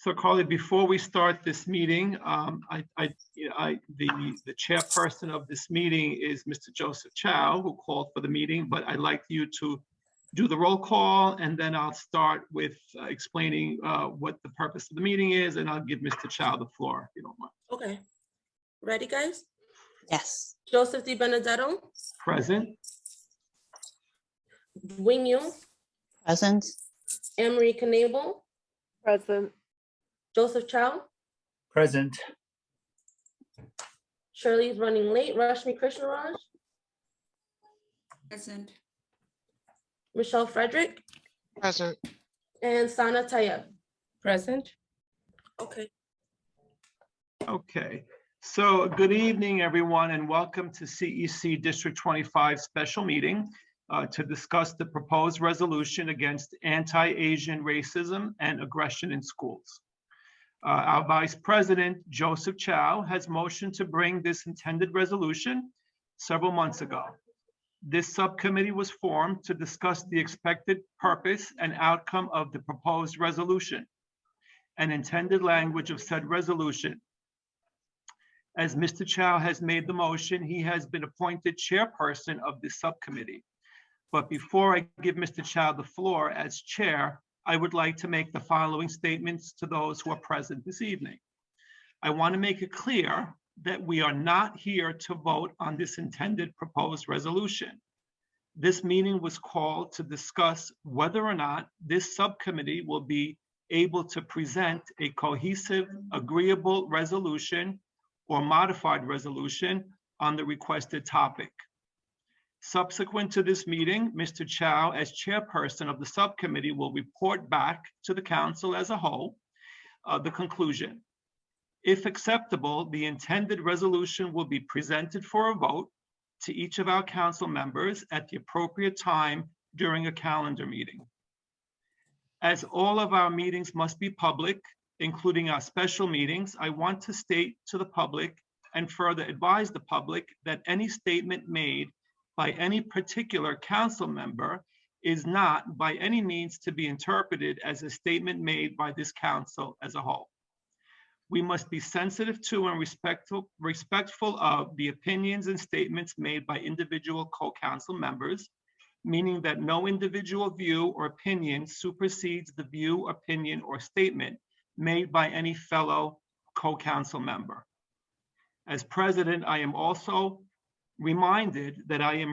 So Carly, before we start this meeting, the chairperson of this meeting is Mr. Joseph Chow, who called for the meeting, but I'd like you to do the roll call, and then I'll start with explaining what the purpose of the meeting is, and I'll give Mr. Chow the floor, if you don't mind. Okay. Ready, guys? Yes. Joseph Di Benedetto. Present. Wing Yu. Present. Emery Knable. Present. Joseph Chow. Present. Shirley's running late. Rashmi Krishnaraj. Present. Michelle Frederick. Present. And Sana Tayeb. Present. Okay. Okay. So good evening, everyone, and welcome to CEC District 25 special meeting to discuss the proposed resolution against anti-Asian racism and aggression in schools. Our Vice President, Joseph Chow, has motioned to bring this intended resolution several months ago. This subcommittee was formed to discuss the expected purpose and outcome of the proposed resolution and intended language of said resolution. As Mr. Chow has made the motion, he has been appointed chairperson of this subcommittee. But before I give Mr. Chow the floor as chair, I would like to make the following statements to those who are present this evening. I want to make it clear that we are not here to vote on this intended proposed resolution. This meeting was called to discuss whether or not this subcommittee will be able to present a cohesive, agreeable resolution or modified resolution on the requested topic. Subsequent to this meeting, Mr. Chow, as chairperson of the subcommittee, will report back to the council as a whole the conclusion. If acceptable, the intended resolution will be presented for a vote to each of our council members at the appropriate time during a calendar meeting. As all of our meetings must be public, including our special meetings, I want to state to the public and further advise the public that any statement made by any particular council member is not by any means to be interpreted as a statement made by this council as a whole. We must be sensitive to and respectful of the opinions and statements made by individual co-council members, meaning that no individual view or opinion supersedes the view, opinion, or statement made by any fellow co-council member. As president, I am also reminded that I am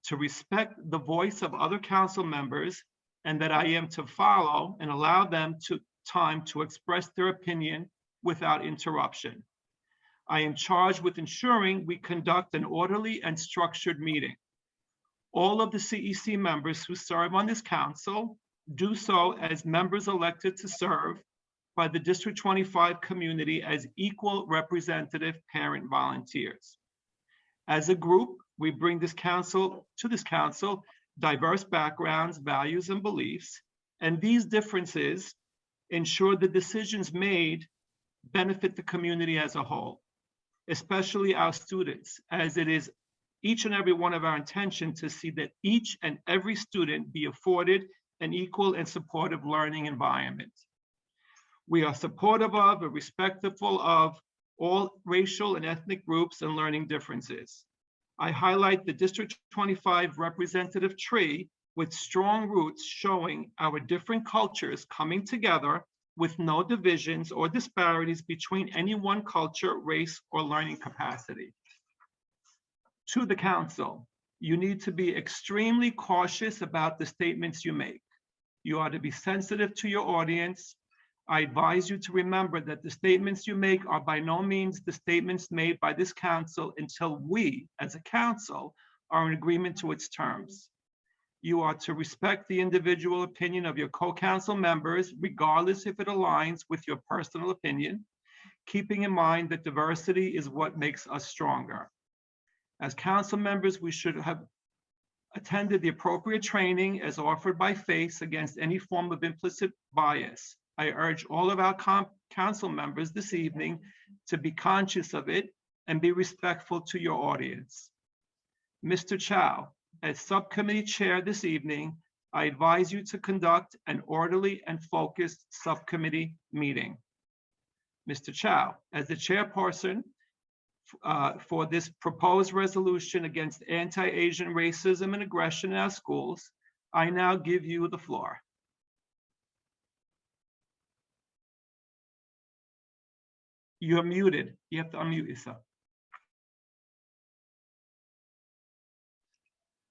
to respect the voice of other council members and that I am to follow and allow them time to express their opinion without interruption. I am charged with ensuring we conduct an orderly and structured meeting. All of the CEC members who serve on this council do so as members elected to serve by the District 25 community as equal representative parent volunteers. As a group, we bring to this council diverse backgrounds, values, and beliefs, and these differences ensure the decisions made benefit the community as a whole, especially our students, as it is each and every one of our intention to see that each and every student be afforded an equal and supportive learning environment. We are supportive of and respectful of all racial and ethnic groups and learning differences. I highlight the District 25 representative tree with strong roots showing our different cultures coming together with no divisions or disparities between any one culture, race, or learning capacity. To the council, you need to be extremely cautious about the statements you make. You are to be sensitive to your audience. I advise you to remember that the statements you make are by no means the statements made by this council until we, as a council, are in agreement to its terms. You are to respect the individual opinion of your co-council members, regardless if it aligns with your personal opinion, keeping in mind that diversity is what makes us stronger. As council members, we should have attended the appropriate training as offered by FACE against any form of implicit bias. I urge all of our council members this evening to be conscious of it and be respectful to your audience. Mr. Chow, as subcommittee chair this evening, I advise you to conduct an orderly and focused subcommittee meeting. Mr. Chow. As the chairperson for this proposed resolution against anti-Asian racism and aggression in our schools, I now give you the floor. You're muted. You have to unmute yourself.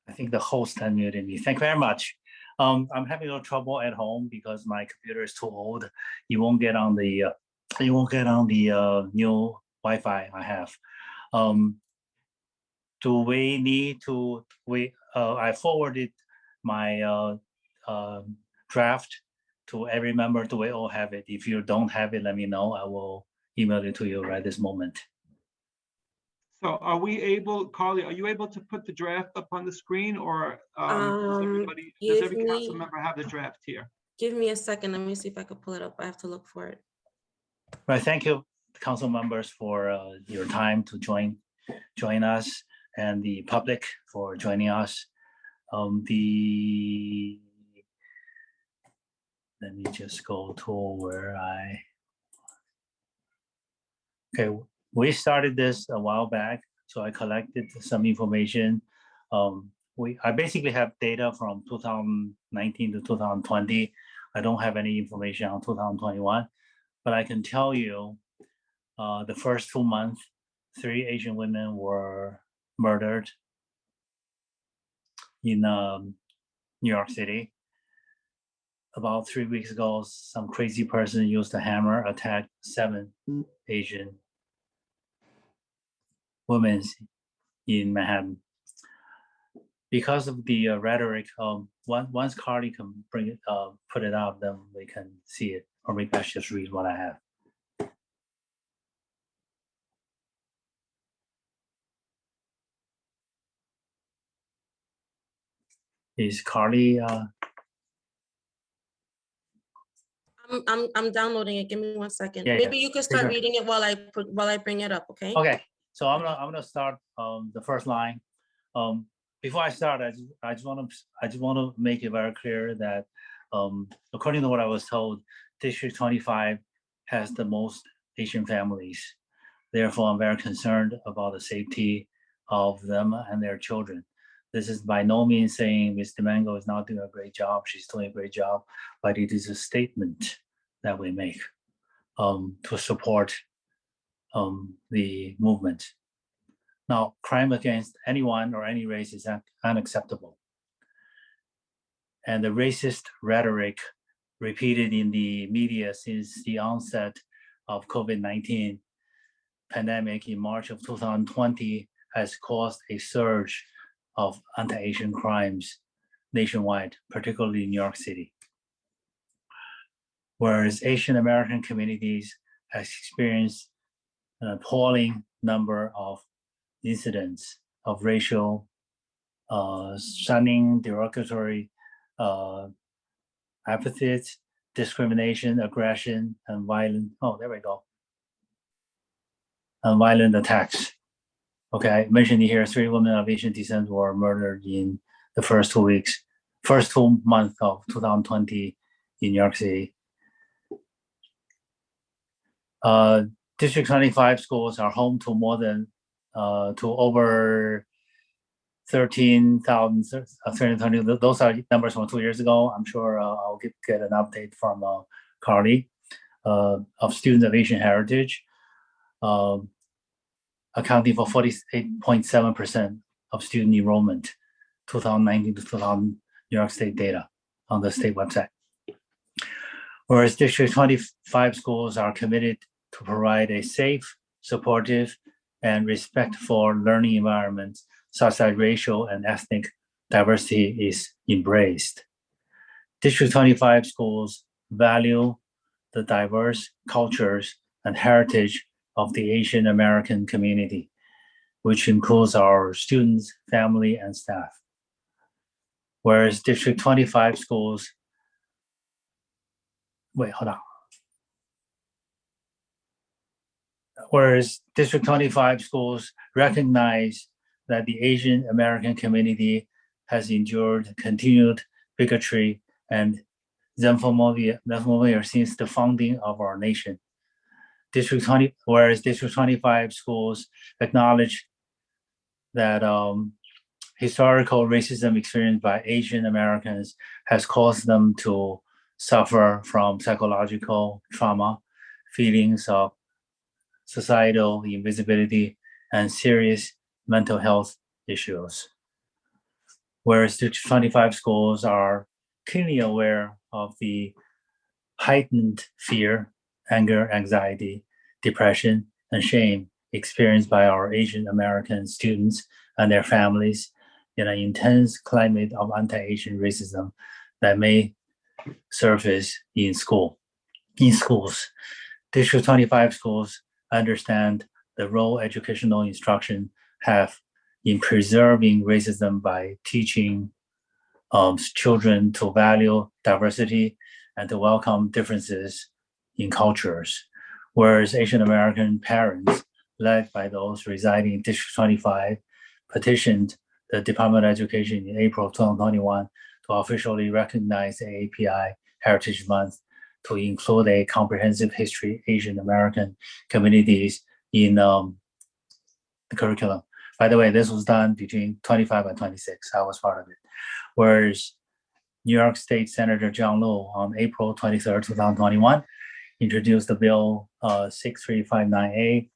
I think the host unmuted me. Thank you very much. I'm having a little trouble at home because my computer is too old. You won't get on the new Wi-Fi I have. Do we need to I forwarded my draft to every member. Do we all have it? If you don't have it, let me know. I will email it to you right this moment. So are we able, Carly, are you able to put the draft up on the screen, or does every council member have the draft here? Give me a second. Let me see if I can pull it up. I have to look for it. Right. Thank you, council members, for your time to join us, and the public for joining us. Let me just go to where okay, we started this a while back, so I collected some information. I basically have data from 2019 to 2020. I don't have any information on 2021, but I can tell you the first 2 months, 3 Asian women were murdered in New York City. About 3 weeks ago, some crazy person used a hammer, attacked 7 Asian women in Manhattan. Because of the rhetoric, once Carly can bring it, put it up, then we can see it. Or maybe I should just read what I have. Is Carly? I'm downloading it. Give me 1 second. Yeah, Maybe yeah. you can start Sure. reading it while I bring it up. Okay. Okay, so I'm gonna start the first line. Before I start, I just want to make it very clear that according to what I was told, District 25 has the most Asian families. Therefore, I'm very concerned about the safety of them and their children. This is by no means saying Ms. DeMango is not doing a great job. She's doing a great job, but it is a statement that we make to support the movement. Now, crime against anyone or any race is unacceptable. And the racist rhetoric repeated in the media since the onset of COVID-19 pandemic in March of 2020 has caused a surge of anti-Asian crimes nationwide, particularly in New York City. Whereas Asian American communities has experienced an appalling number of incidents of racial, stunning, derogatory epithets, discrimination, aggression, and violent. Oh, there we go. And violent attacks. Okay, I mentioned here 3 women of Asian descent were murdered in the first 2 months of 2020 in New York City. District 25 schools are home to more than to over 13,320. Those are numbers from 2 years ago. I'm sure I'll get an update from Carly of students of Asian heritage, accounting for 48.7% of student enrollment, 2019 to 2000 New York State data on the state website. Whereas District 25 schools are committed to provide a safe, supportive, and respectful learning environment such that racial and ethnic diversity is embraced. District 25 schools value the diverse cultures and heritage of the Asian American community, which includes our students, family, and staff. Whereas District 25 schools, Whereas District 25 schools recognize that the Asian American community has endured continued bigotry and xenophobia since the founding of our nation. whereas District 25 schools acknowledge that historical racism experienced by Asian Americans has caused them to suffer from psychological trauma, feelings of societal invisibility, and serious mental health issues. Whereas District 25 schools are keenly aware of the heightened fear, anger, anxiety, depression, and shame experienced by our Asian American students and their families in an intense climate of anti-Asian racism that may surface in schools. District 25 schools understand the role educational instruction have in preserving racism by teaching children to value diversity and to welcome differences in cultures. Whereas Asian American parents, led by those residing in District 25, petitioned the Department of Education in April 2021 to officially recognize the API Heritage Month to include a comprehensive history Asian American communities in the curriculum. By the way, this was done between 25 and 26. I was part of it. Whereas New York State Senator John Liu on April 23rd, 2021, introduced the bill 6359A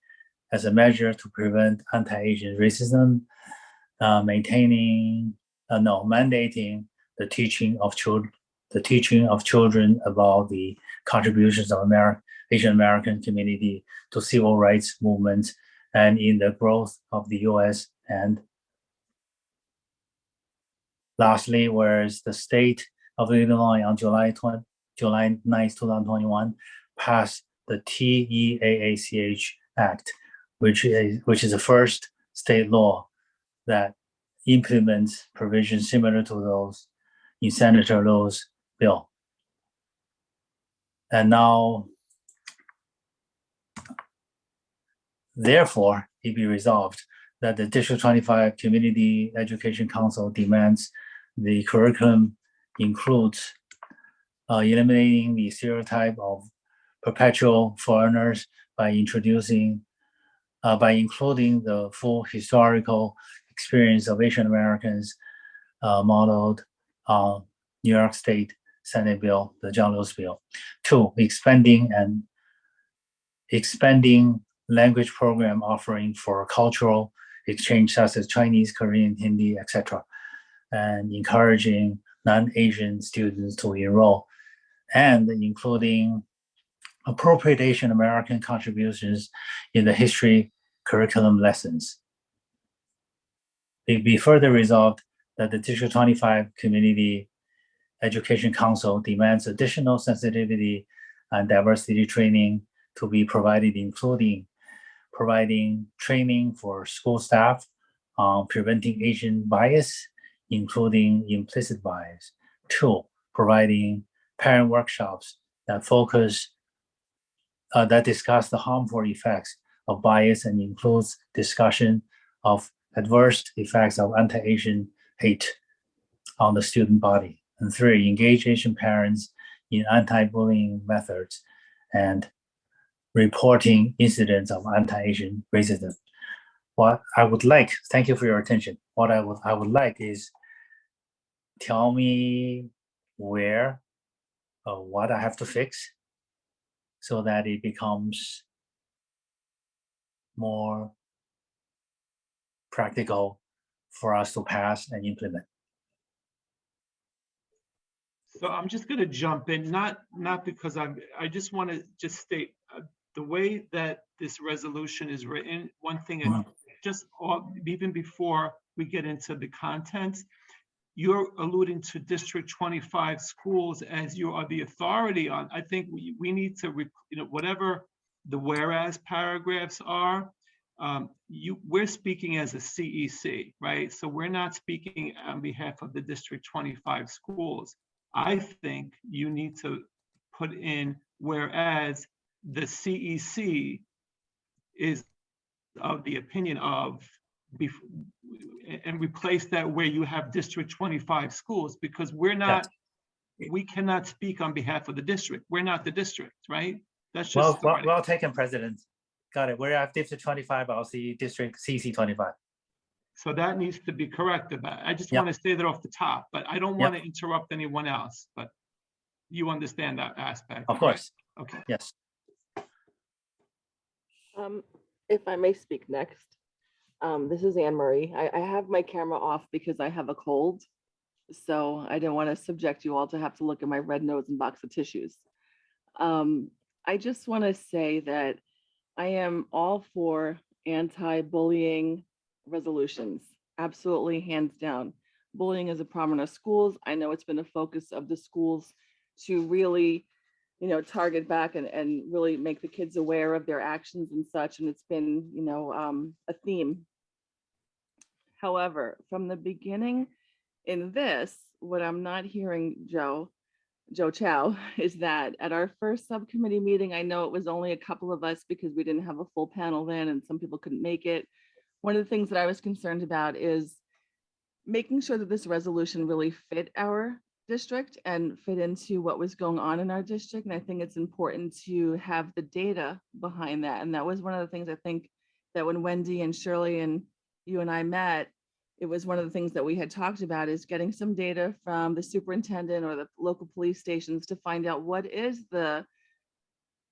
as a measure to prevent anti-Asian racism, mandating the teaching of children about the contributions of Asian American community to civil rights movements and in the growth of the U.S. And lastly, whereas the state of Illinois on July 9, 2021, passed the TEAACH Act, which is the first state law that implements provisions similar to those in Senator Liu's bill. And now, therefore, it be resolved that the District 25 Community Education Council demands the curriculum includes eliminating the stereotype of perpetual foreigners by including the full historical experience of Asian Americans modeled on New York State Senate bill, the John Liu's bill. 2, expanding language program offering for cultural exchange such as Chinese, Korean, Hindi, etc., and encouraging non-Asian students to enroll, and including appropriate Asian American contributions in the history curriculum lessons. It be further resolved that the District 25 Community Education Council demands additional sensitivity and diversity training to be provided, including providing training for school staff on preventing Asian bias, including implicit bias. 2, providing parent workshops that discuss the harmful effects of bias and includes discussion of adverse effects of anti-Asian hate on the student body. And 3, engage Asian parents in anti-bullying methods and reporting incidents of anti-Asian racism. What I would like, thank you for your attention. What I would like is tell me where, what I have to fix so that it becomes more practical for us to pass and implement. So I'm just going to jump in, not because I just want to just state the way that this resolution is written. One thing, just even before we get into the contents, you're alluding to District 25 schools as you are the authority on. I think we need to, whatever the whereas paragraphs are, we're speaking as a CEC, right? So we're not speaking on behalf of the District 25 schools. I think you need to put in whereas the CEC is of the opinion of, and replace that where you have District 25 schools, because we're not, we cannot speak on behalf of the district. We're not the district, right? That's Well, just well, starting. well taken, President. Got it. We're at District 25. I'll see District CC 25. So that needs to be corrected. But I just Yep. want to say that off the top, but I don't Yep. want to interrupt anyone else, but you understand that aspect. Of right? course. Okay. Yes. If I may speak next, this is Anne Marie. I have my camera off because I have a cold. So I don't want to subject you all to have to look at my red nose and box of tissues. I just want to say that I am all for anti-bullying resolutions. Absolutely, hands down. Bullying is a problem in our schools. I know it's been a focus of the schools to really, target back and really make the kids aware of their actions and such. And it's been, a theme. However, from the beginning in this, what I'm not hearing, Joe Chow, is that at our first subcommittee meeting, I know it was only a couple of us because we didn't have a full panel then and some people couldn't make it. One of the things that I was concerned about is making sure that this resolution really fit our district and fit into what was going on in our district. And I think it's important to have the data behind that. And that was one of the things I think that when Wendy and Shirley and you and I met, it was one of the things that we had talked about is getting some data from the superintendent or the local police stations to find out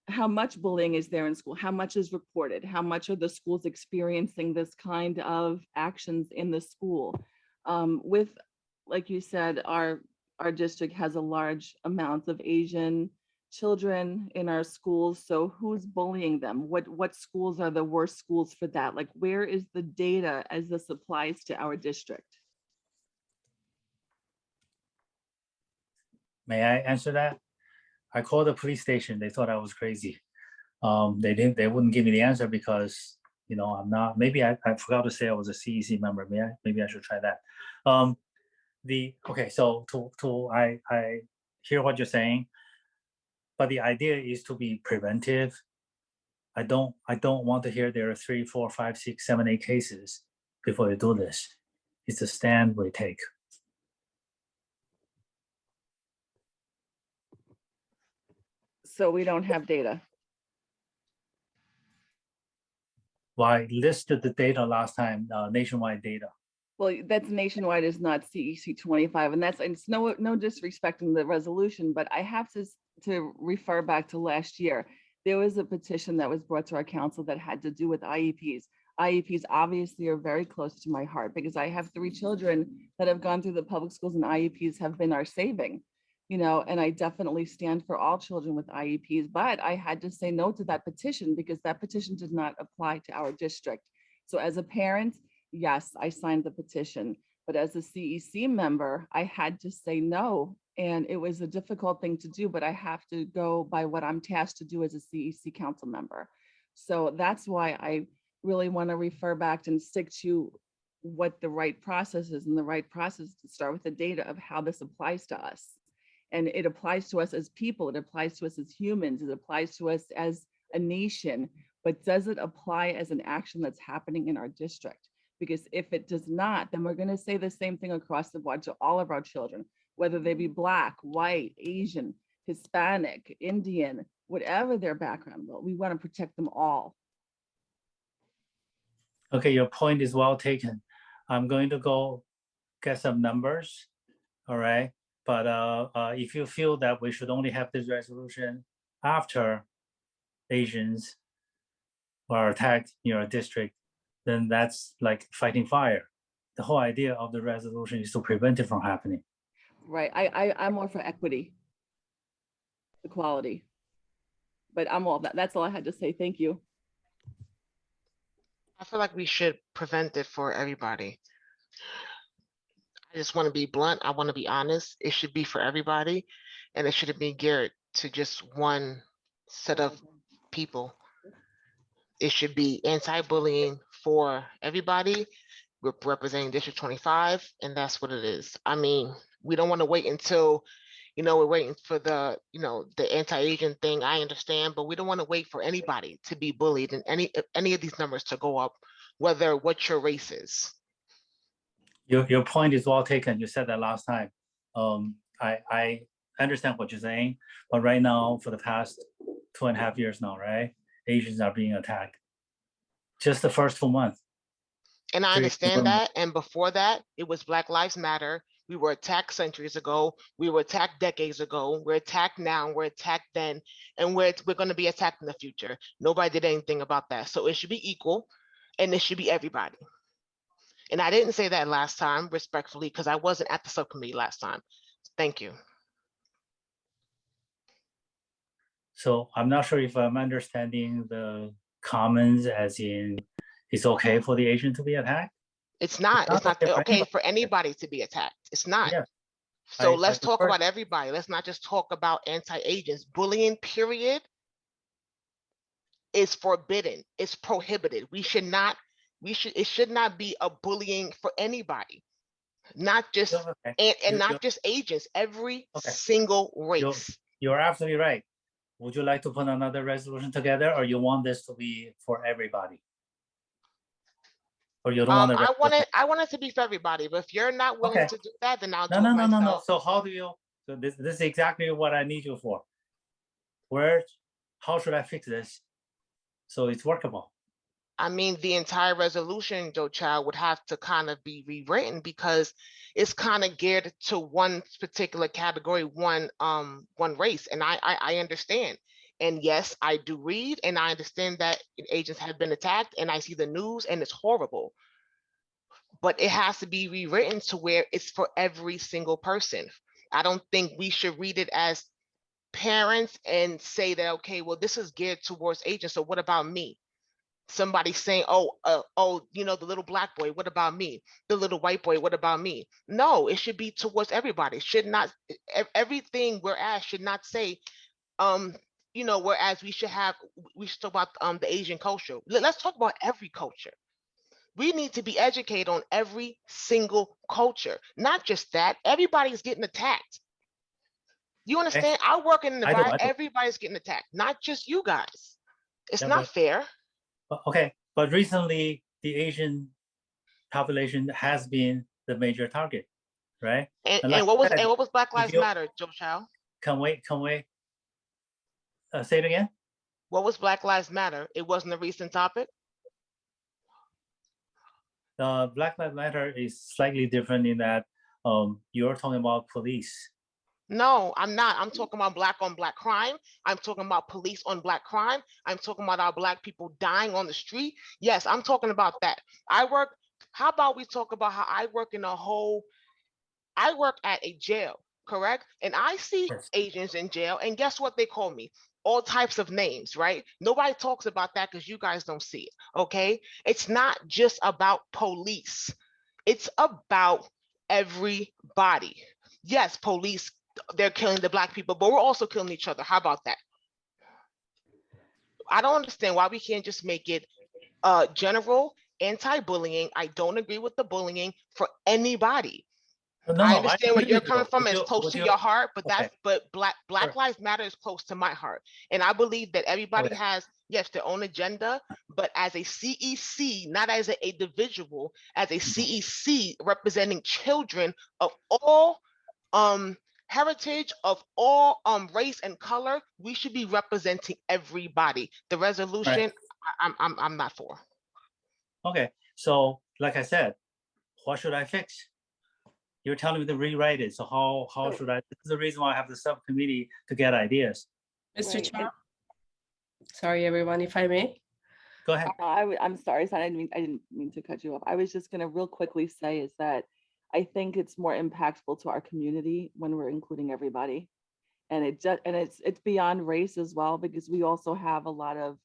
how much bullying is there in school, how much is reported, how much are the schools experiencing this kind of actions in the school. With, like you said, our district has a large amount of Asian children in our schools. So who's bullying them? What schools are the worst schools for that? Like, where is the data as this applies to our district? May I answer that? I called the police station. They thought I was crazy. They wouldn't give me the answer because, I'm not, maybe I forgot to say I was a CEC member. Maybe I should try that. Okay, so I hear what you're saying, but the idea is to be preventive. I don't want to hear there are 3, 4, 5, 6, 7, 8 cases before you do this. It's a stand we take. So we don't have data. Well, I listed the data last time, nationwide data. Well, that's nationwide is not CEC 25, and it's no disrespecting the resolution, but I have to refer back to last year. There was a petition that was brought to our council that had to do with IEPs. IEPs obviously are very close to my heart because I have 3 children that have gone through the public schools and IEPs have been our saving, and I definitely stand for all children with IEPs, but I had to say no to that petition because that petition did not apply to our district. So as a parent, yes, I signed the petition, but as a CEC member, I had to say no. And it was a difficult thing to do, but I have to go by what I'm tasked to do as a CEC council member. So that's why I really want to refer back and stick to what the right process is, and the right process to start with the data of how this applies to us. And it applies to us as people, it applies to us as humans, it applies to us as a nation, but does it apply as an action that's happening in our district? Because if it does not, then we're going to say the same thing across the board to all of our children, whether they be Black, white, Asian, Hispanic, Indian, whatever their background. Well, we want to protect them all. Okay, your point is well taken. I'm going to go get some numbers, all right? But if you feel that we should only have this resolution after Asians are attacked in your district, then that's like fighting fire. The whole idea of the resolution is to prevent it from happening. Right. I'm more for equity, equality. But I'm all that. That's all I had to say. Thank you. I feel like we should prevent it for everybody. I just want to be blunt. I want to be honest. It should be for everybody, and it shouldn't be geared to just one set of people. It should be anti-bullying for everybody. We're representing District 25, and that's what it is. I mean, we don't want to wait until, we're waiting for the, the anti-Asian thing. I understand, but we don't want to wait for anybody to be bullied and any of these numbers to go up, whether what your race is. Your point is well taken. You said that last time. I understand what you're saying, but right now, for the past 2.5 years now, right? Asians are being attacked. Just the first 2 months. And I Three understand women. that. And before that, it was Black Lives Matter. We were attacked centuries ago. We were attacked decades ago. We're attacked now. We're attacked then. And we're going to be attacked in the future. Nobody did anything about that. So it should be equal and it should be everybody. And I didn't say that last time, respectfully, because I wasn't at the subcommittee last time. Thank you. So I'm not sure if I'm understanding the comments as in it's okay for the Asian to be attacked. It's not okay for okay anybody. for anybody to be attacked. It's not. Yeah. So I let's talk prefer- about everybody. Let's not just talk about anti-Asians. Bullying, period, is forbidden. It's prohibited. It should not be a bullying for anybody. Not just Okay. and not just Asians, every Okay. single race. You're absolutely right. Would you like to put another resolution together, or you want this to be for everybody? Or you don't want to? I want it to be for everybody, but if you're not willing Okay. to do that, then I'll do No. it myself. So how do you? So this is exactly what I need you for. How should I fix this so it's workable? I mean, the entire resolution, Joe Chow, would have to kind of be rewritten because it's kind of geared to one particular category, one race. And I understand. And yes, I do read and I understand that agents have been attacked and I see the news and it's horrible. But it has to be rewritten to where it's for every single person. I don't think we should read it as parents and say that, okay, well, this is geared towards agents. So what about me? Somebody saying, you know, the little black boy, what about me? The little white boy, what about me? No, it should be towards everybody. It should not, everything whereas should not say, you know, whereas we should talk about the Asian culture. Let's talk about every culture. We need to be educated on every single culture. Not just that, everybody's getting attacked. You understand? I work in an environment, everybody's getting attacked, not just you guys. It's not fair. Okay, but recently the Asian population has been the major target, right? And what was Black Lives Matter, Joe Chow? Can we say it again? What was Black Lives Matter? It wasn't a recent topic. Black Lives Matter is slightly different in that you're talking about police. No, I'm not. I'm talking about black on black crime. I'm talking about police on black crime. I'm talking about our black people dying on the street. Yes, I'm talking about that. How about we talk about how I work I work at a jail, correct? And I see Asians in jail, and guess what they call me? All types of names, right? Nobody talks about that because you guys don't see it, okay? It's not just about police. It's about everybody. Yes, police, they're killing the black people, but we're also killing each other. How about that? I don't understand why we can't just make it general anti-bullying. I don't agree with the bullying for anybody. I understand where you're coming from. It's close to your heart, but Black Lives Matter is close to my heart. And I believe that everybody has, yes, their own agenda, but as a CEC, not as an individual, as a CEC representing children of all heritage, of all race and color, we should be representing everybody. The resolution, I'm not for. Okay, so like I said, what should I fix? You're telling me to rewrite it. So how should I? This is the reason why I have the subcommittee to get ideas. Mr. Chair. Sorry, everyone, if I may. Go ahead. I'm sorry, son. I didn't mean to cut you off. I was just going to real quickly say is that I think it's more impactful to our community when we're including everybody, and it's beyond race as well, because we also have a lot of,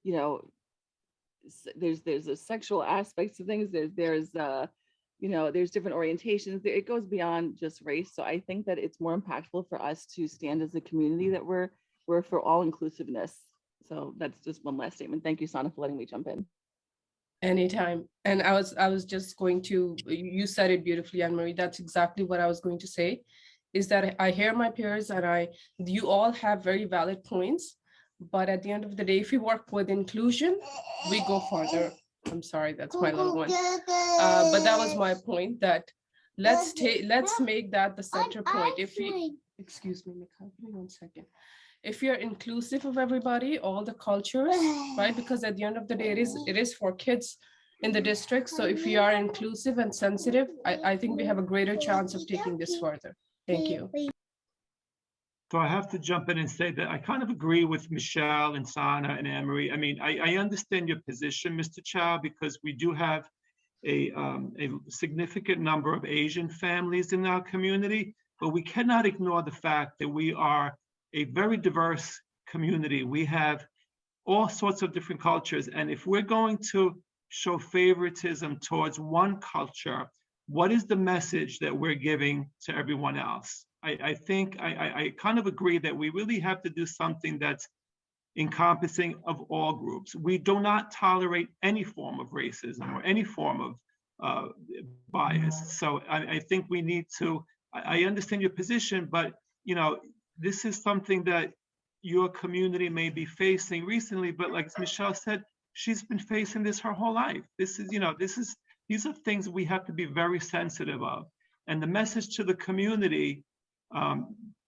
you know, there's a sexual aspects of things. There's you know, there's different orientations. It goes beyond just race. So I think that it's more impactful for us to stand as a community that we're for all inclusiveness. So that's just one last statement. Thank you, Sana, for letting me jump in. Anytime. And I was just going to, you said it beautifully, Anne-Marie. That's exactly what I was going to say, is that I hear my peers and you all have very valid points, but at the end of the day, if we work with inclusion, we go farther. I'm sorry, that's my little one. But that was my point, that let's make that the center point. If we, excuse me, Mikhail, give me 1 second. if you're inclusive of everybody, all the cultures, right? Because at the end of the day, it is for kids in the district. So if we are inclusive and sensitive, I think we have a greater chance of taking this further. Thank you. So I have to jump in and say that I kind of agree with Michelle and Sana and Anne-Marie. I mean, I understand your position, Mr. Chow, because we do have a significant number of Asian families in our community, but we cannot ignore the fact that we are a very diverse community. We have all sorts of different cultures. And if we're going to show favoritism towards one culture, what is the message that we're giving to everyone else? I think I kind of agree that we really have to do something that's encompassing of all groups. We do not tolerate any form of racism or any form of bias. So I think we need to, I understand your position, but this is something that your community may be facing recently, but like Michelle said, she's been facing this her whole life. These are things we have to be very sensitive of. And the message to the community,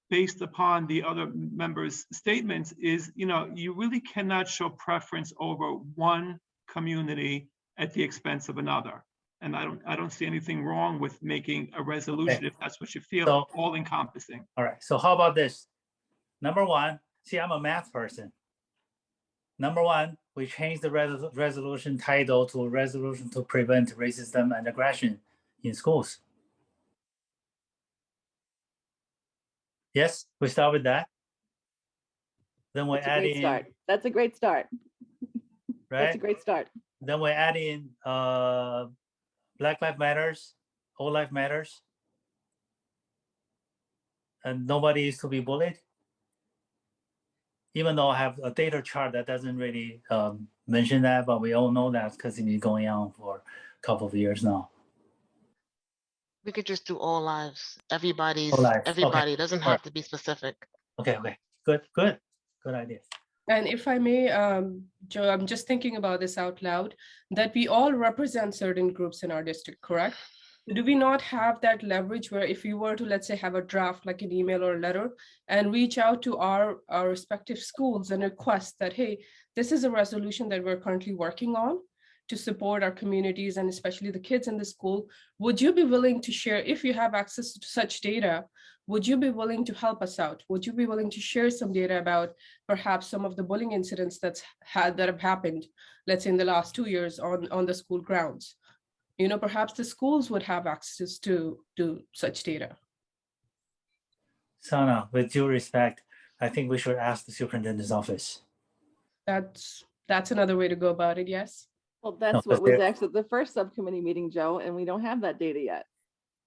based upon the other members' statements, is you really cannot show preference over one community at the expense of another. And I don't see anything wrong with making a resolution if that's what you feel, So, all encompassing. All right, so how about this? Number one, see, I'm a math person. Number one, we changed the resolution title to Resolution to Prevent Racism and Aggression in Schools. Yes, we start with that. Then we add in. Start. That's a great start. Right? That's a great start. Then we add in Black Lives Matters, All Life Matters, and nobody is to be bullied. Even though I have a data chart that doesn't really mention that, but we all know that because it's been going on for a couple of years now. We could just do all lives. Everybody Okay. doesn't have to be specific. Okay, good idea. And if I may, Joe, I'm just thinking about this out loud, that we all represent certain groups in our district, correct? Do we not have that leverage where if you were to, let's say, have a draft, like an email or a letter, and reach out to our respective schools and request that, hey, this is a resolution that we're currently working on to support our communities and especially the kids in the school, would you be willing to share, if you have access to such data, would you be willing to help us out? Would you be willing to share some data about perhaps some of the bullying incidents that have happened, let's say in the last 2 years on the school grounds? Perhaps the schools would have access to such data. Sana, with due respect, I think we should ask the superintendent's office. That's another way to go about it, yes. Well, that's what was asked at the first subcommittee meeting, Joe, and we don't have that data yet.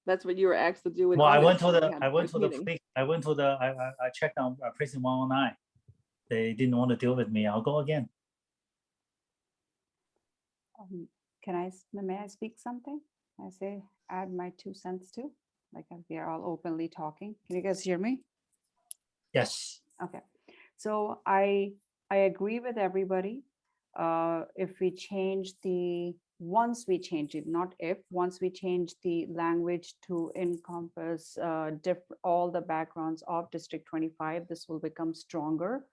That's what you were asked to do. Well, I checked on precinct 109. They didn't want to deal with me. I'll go again. May I speak something? Add my 2 cents too, like we are all openly talking. Can you guys hear me? Yes. Okay, so I agree with everybody. If we change once we change the language to encompass all the backgrounds of District 25, this will become stronger.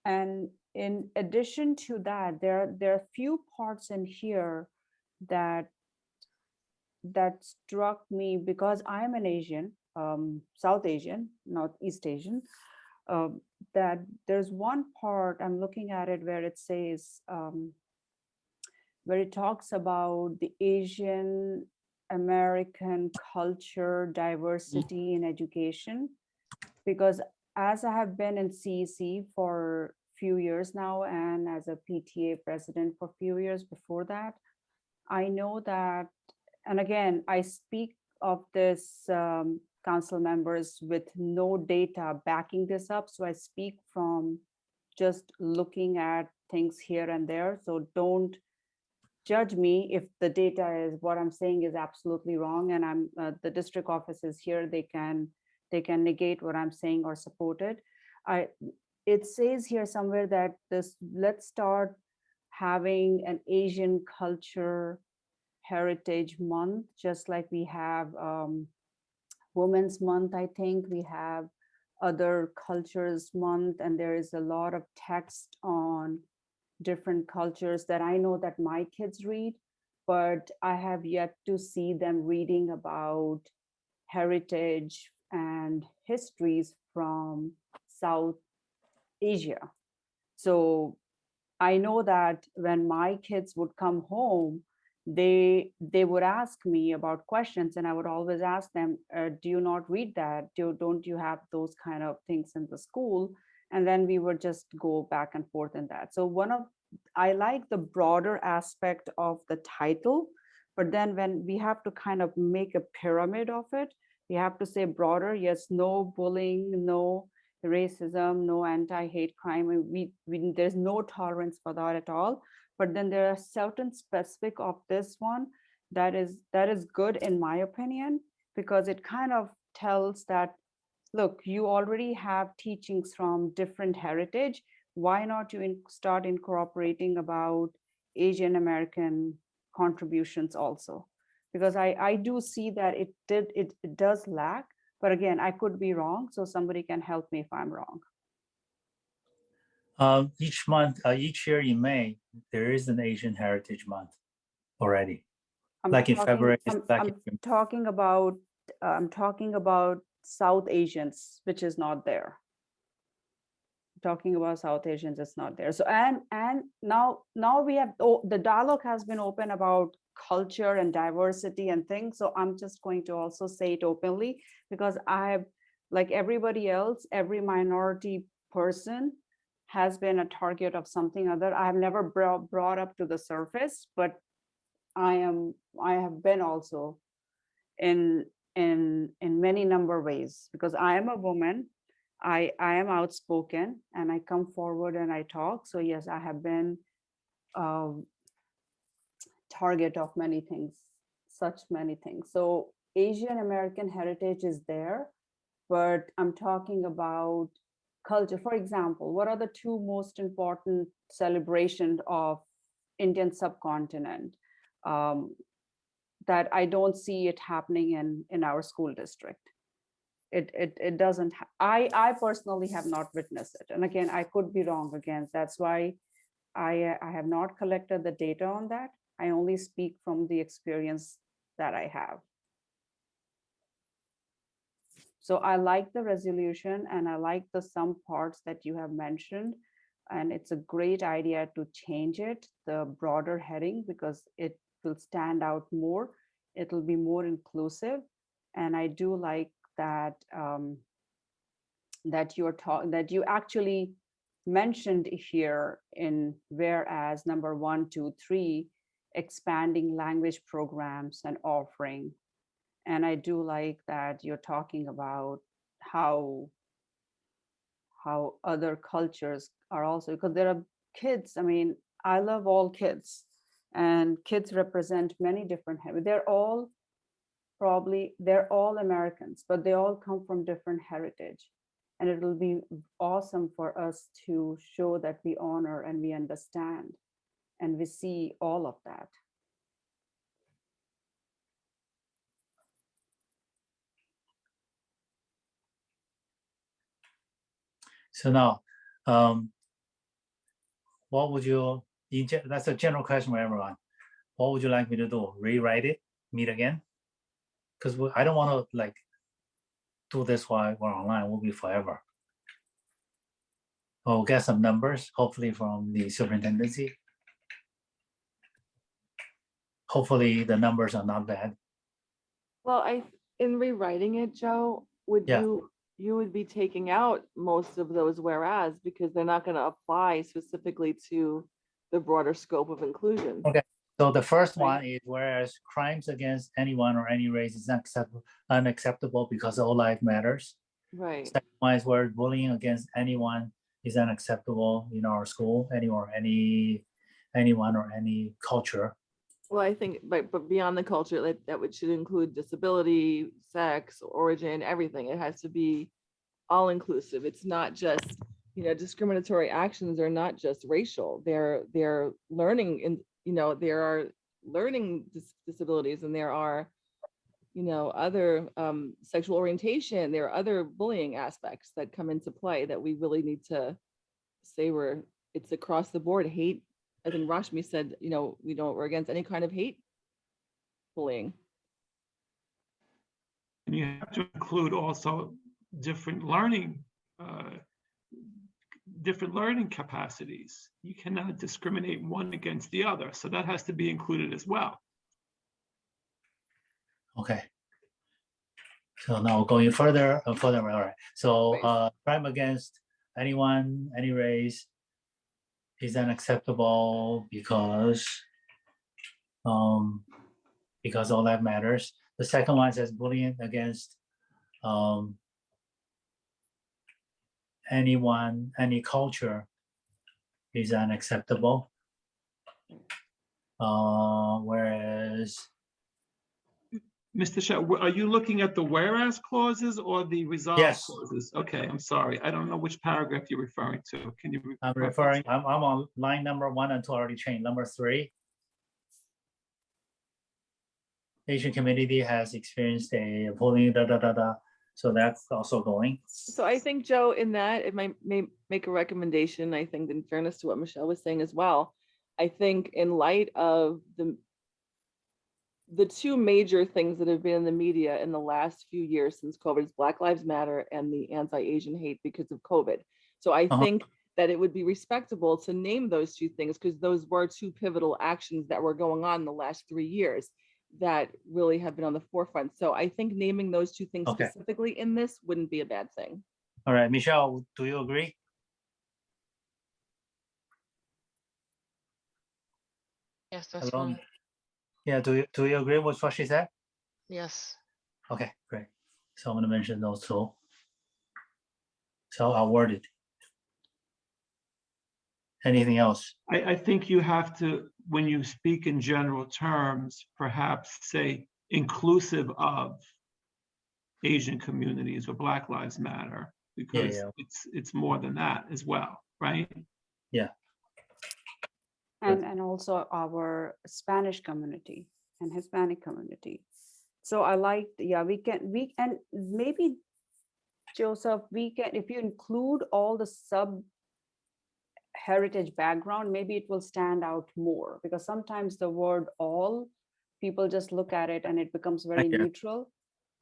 And in addition to that, there are few parts in here that struck me because I'm an Asian, South Asian, not East Asian. That there's one part I'm looking at it where it says, where it talks about the Asian American culture, diversity in education, because as I have been in CEC for a few years now, and as a PTA president for a few years before that, I know that, and again, I speak of this council members with no data backing this up. So I speak from just looking at things here and there. So don't judge me if the data is what I'm saying is absolutely wrong. And I'm the district office is here. They can negate what I'm saying or support it. It says here somewhere that let's start having an Asian culture heritage month, just like we have Women's Month. I think we have Other Cultures Month, and there is a lot of text on different cultures that I know that my kids read, but I have yet to see them reading about heritage and histories from South Asia. So I know that when my kids would come home, they would ask me about questions, and I would always ask them, "Do you not read that? Don't you have those kind of things in the school?" And then we would just go back and forth in that. So I like the broader aspect of the title, but then when we have to kind of make a pyramid of it, we have to say broader. Yes, no bullying, no racism, no anti-hate crime. And there's no tolerance for that at all. But then there are certain specific of this one that is good in my opinion, because it kind of tells that, look, you already have teachings from different heritage. Why not start incorporating about Asian American contributions also? Because I do see that it does lack, but again, I could be wrong, so somebody can help me if I'm wrong. Each month, each year in May, there is an Asian Heritage Month already. Like in February, it's I'm talking about South Asians, which is not there. Talking about South Asians, it's not there. So and now we have, the dialogue has been open about culture and diversity and things. So I'm just going to also say it openly, because I have, like everybody else, every minority person has been a target of something other. I have never brought up to the surface, but I have been also in many number of ways, because I am a woman. I am outspoken and I come forward and I talk. So yes, I have been target of many things, such many things. So Asian American heritage is there, but I'm talking about culture. For example, what are the two most important celebrations of Indian subcontinent that I don't see it happening in our school district? It doesn't. I personally have not witnessed it, and again, I could be wrong. Again, that's why I have not collected the data on that. I only speak from the experience that I have. So I like the resolution, and I like the some parts that you have mentioned, and it's a great idea to change it, the broader heading, because it will stand out more. It'll be more inclusive, and I do like that that you actually mentioned here in whereas number 1, 2, 3, expanding language programs and offering. And I do like that you're talking about how other cultures are also, because there are kids. I mean, I love all kids, and kids represent many different, they're all Americans, but they all come from different heritage. And it will be awesome for us to show that we honor and we understand and we see all of that. So now, what would you, that's a general question for everyone. What would you like me to do? Rewrite it, meet again? Because I don't want to like do this while we're online, will be forever. We'll get some numbers, hopefully from the superintendency. Hopefully the numbers are not bad. Well, in rewriting it, Joe, you would be taking out most of those whereas, because they're not going to apply specifically to the broader scope of inclusion. Okay. So the first Right. one is, whereas crimes against anyone or any race is unacceptable because all life matters. Right. Second one is where bullying against anyone is unacceptable in our school, anyone or any culture. Well, I think, but beyond the culture, that should include disability, sex, origin, everything. It has to be all inclusive. It's not just, discriminatory actions are not just racial. They're learning, and there are learning disabilities, and there are other sexual orientation. There are other bullying aspects that come into play that we really need to say it's across the board. Hate, I think Rashmi said, we're against any kind of hate bullying. And you have to include also different learning capacities. You cannot discriminate one against the other. So that has to be included as well. Okay. So now going further and further. All right. So crime against anyone, any race is unacceptable because all that matters. The second one says bullying against anyone, any culture is unacceptable. Whereas Mr. Shaw, are you looking at the whereas clauses or the resolve Yes. clauses? Okay, I'm sorry. I don't know which paragraph you're referring to. Can you? I'm on line number 1 and 2 already changed. Number 3. Asian community has experienced a bullying, So that's also going. So I think, Joe, in that, it may make a recommendation, I think, in fairness to what Michelle was saying as well. I think in light of the two major things that have been in the media in the last few years since COVID is Black Lives Matter and the anti-Asian hate because of COVID. So I think that it would be respectable to name those two things because those were two pivotal actions that were going on in the last 3 years that really have been on the forefront. So I think naming those two things specifically in this wouldn't be a bad thing. All right, Michelle, do you agree? Yes, that's fine. Yeah, do you agree with what she said? Yes. Okay, great. So I'm going to mention those two. So I'll word it. Anything else? I think you have to, when you speak in general terms, perhaps say inclusive of Asian communities or Black Lives Matter, because it's more than that as well, right? Yeah. And also our Spanish community and Hispanic community. So I like, we can maybe, Joseph, if you include all the sub heritage background, maybe it will stand out more, because sometimes the word all, people just look at it and it becomes very neutral.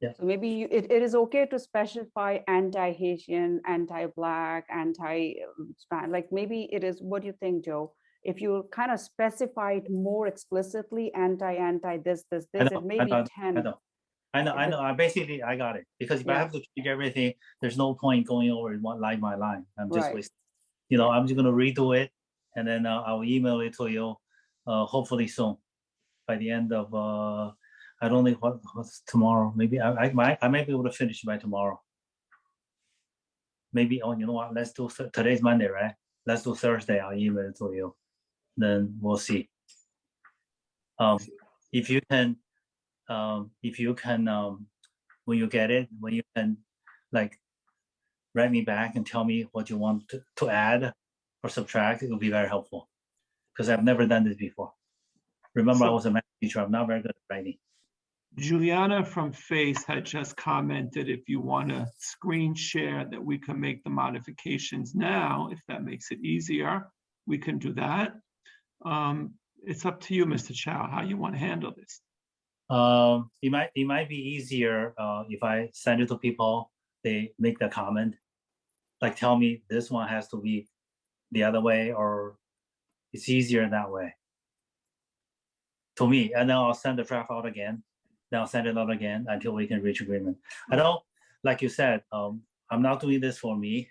Yeah. So maybe it is okay to specify anti-Haitian, anti-Black, anti-Spanish, like maybe it is, what do you think, Joe? If you kind of specify it more explicitly, anti this, it may be 10. I know. I got it. Because if I have to change everything, there's no point going over it line by line. I'm just wasting. I'm just going to redo it, and then I'll email it to you, hopefully soon, by the end of, I don't think what's tomorrow. Maybe I might be able to finish by tomorrow. Maybe, you know what, let's do, today's Monday, right? Let's do Thursday, I'll email it to you. Then we'll see. If you can, when you get it, when you can, like, write me back and tell me what you want to add or subtract, it will be very helpful, because I've never done this before. Remember, I was a math teacher. I'm not very good at writing. Juliana from FACE had just commented if you want to screen share that we can make the modifications now. If that makes it easier, we can do that. It's up to you, Mr. Chow, how you want to handle this. It might be easier if I send it to people, they make the comment, like tell me this one has to be the other way, or it's easier that way to me, and then I'll send the draft out again. Then I'll send it out again until we can reach agreement. I don't, like you said, I'm not doing this for me,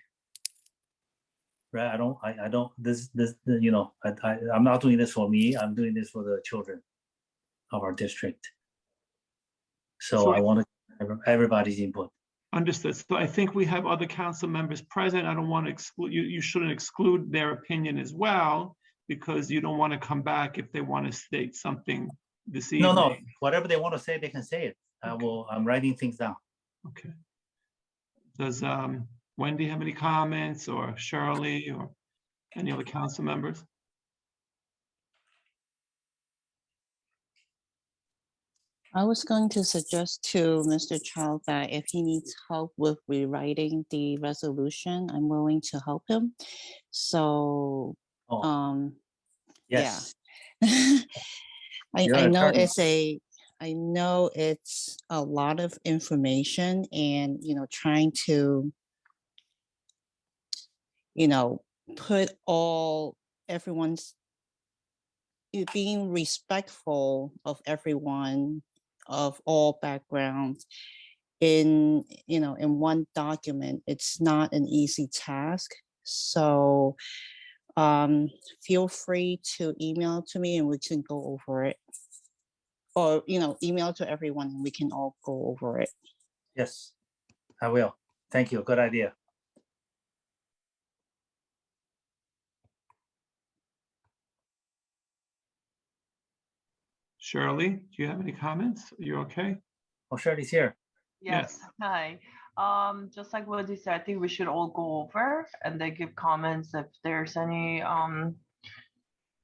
right? I'm not doing this for me. I'm doing this for the children of our district. So I want everybody's input. Understood. So I think we have other council members present. I don't want to exclude you. You shouldn't exclude their opinion as well, because you don't want to come back if they want to state something this evening. No, whatever they want to say, they can say it. I'm writing things down. Okay. Does Wendy have any comments, or Shirley, or any other council members? I was going to suggest to Mr. Child that if he needs help with rewriting the resolution, I'm willing to help him. So, Oh, yeah. yes. I You're an know attorney. I know it's a lot of information and, trying to, put everyone's, being respectful of everyone of all backgrounds in one document. It's not an easy task. So feel free to email to me and we can go over it. Or, email to everyone and we can all go over it. Yes, I will. Thank you. Good idea. Shirley, do you have any comments? Are you okay? Oh, Shirley's here. Yes. Yes, hi. Just like what you said, I think we should all go over and then give comments if there's any